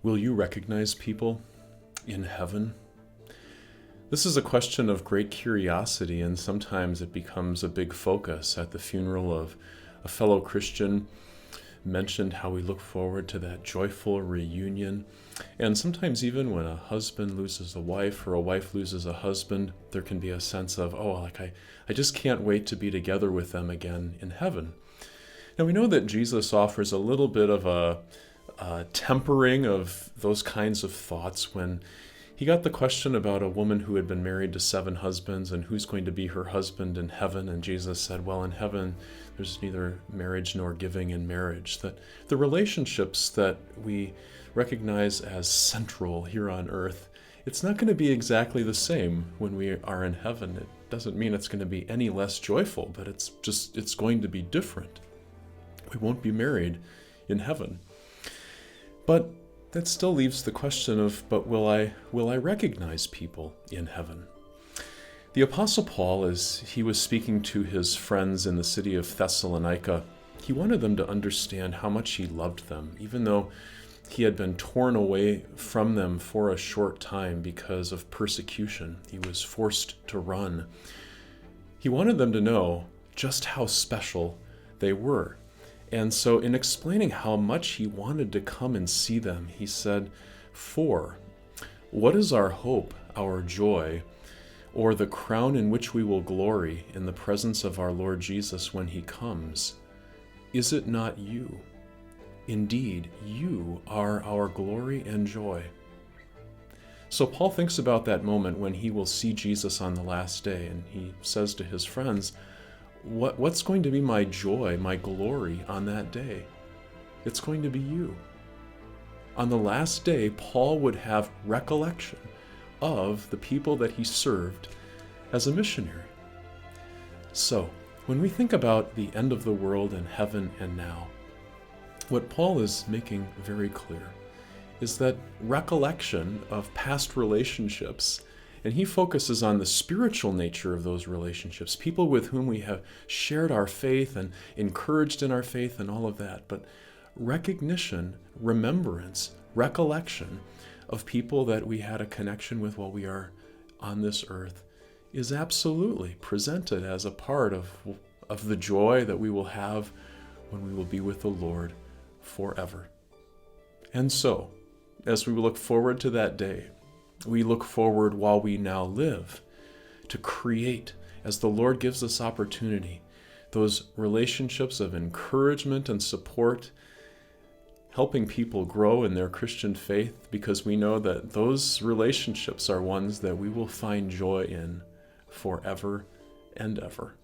Will you recognize people in heaven? This is a question of great curiosity, and sometimes it becomes a big focus. At the funeral of a fellow Christian, mentioned how we look forward to that joyful reunion. And sometimes even when a husband loses a wife or a wife loses a husband, there can be a sense of, I just can't wait to be together with them again in heaven. Now we know that Jesus offers a little bit of a tempering of those kinds of thoughts when he got the question about a woman who had been married to 7 husbands and who's going to be her husband in heaven. And Jesus said, well, in heaven, there's neither marriage nor giving in marriage. That the relationships that we recognize as central here on earth, it's not going to be exactly the same when we are in heaven. It doesn't mean it's going to be any less joyful, but it's going to be different. We won't be married in heaven. But that still leaves the question of, but will I recognize people in heaven? The Apostle Paul, as he was speaking to his friends in the city of Thessalonica, he wanted them to understand how much he loved them, even though he had been torn away from them for a short time because of persecution. He was forced to run. He wanted them to know just how special they were. And so in explaining how much he wanted to come and see them, he said, "For what is our hope, our joy, or the crown in which we will glory in the presence of our Lord Jesus when he comes? Is it not you? Indeed, you are our glory and joy." So Paul thinks about that moment when he will see Jesus on the last day, and he says to his friends, What's going to be my joy, my glory on that day? It's going to be you. On the last day, Paul would have recollection of the people that he served as a missionary. So, when we think about the end of the world and heaven and now, what Paul is making very clear is that recollection of past relationships, and he focuses on the spiritual nature of those relationships, people with whom we have shared our faith and encouraged in our faith and all of that. But recognition, remembrance, recollection of people that we had a connection with while we are on this earth is absolutely presented as a part of the joy that we will have when we will be with the Lord forever. And so, as we look forward to that day, we look forward while we now live to create, as the Lord gives us opportunity, those relationships of encouragement and support, helping people grow in their Christian faith, because we know that those relationships are ones that we will find joy in forever and ever.